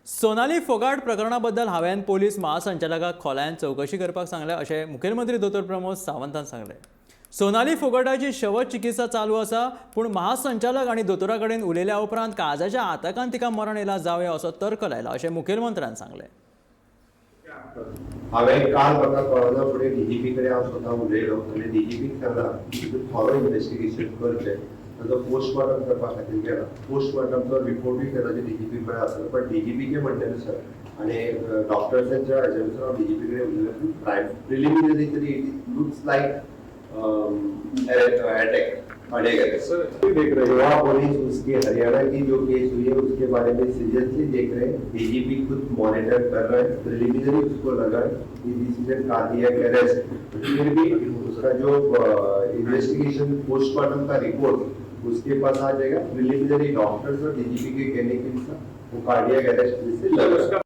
सोनाली फोगाट प्रकरणाबद्दल हांवें पोलीस महासंचालकाक खोलायन चौकशी करपाक सांगलें अशें मुखेलमंत्री दोतोर प्रमोद सावंतान सांगलें। सोनाली फोगाटाची शवचिकित्सा चालू आसा, पूण महासंचालक आनी दोतोरा कडेन उलयल्या उपरांत काळजाच्या आताकान तिका मरण येयलां जावं असो तर्क लायला अशें मुखेलमंत्र्यान सांगलें। हांवें काल म्हाका कळना फुडें डीजीपी कडेन हांव स्वता उलयलो आनी डीजीपीक सांगला की थोरो इन्व्हेस्टिगेशन करचें, ताजो पोस्टमॉर्टम करपा खातीर गेला। पोस्टमॉर्टमचो रिपोर्टूय ताजो डीजीपी कडेन आसलो, पण डीजीपीचे म्हणचे नुसार आनी डॉक्टर्सांच्या हाजेनुसार हांव डीजीपी कडेन उलयलो, प्रिलिमिनरी तरी it looks like attack, cardiac attack. Sir देख रहे हो आप, पुलिस उसकी हरियाणा की जो केस हुई है उसके बारे में सीरियसली देख रहे हैं। डीजीपी खुद मॉनिटर कर रहे हैं, प्रिलिमिनरी उसको लगा है कि दिस इज एन कार्डियक अरेस्ट। फिर भी उसका जो इन्वेस्टिगेशन पोस्टमार्टम का रिपोर्ट उसके पास आ जाएगा। प्रिलिमिनरी डॉक्टर्स और डीजीपी के कहने के अनुसार वो कार्डियक अरेस्ट से लगा।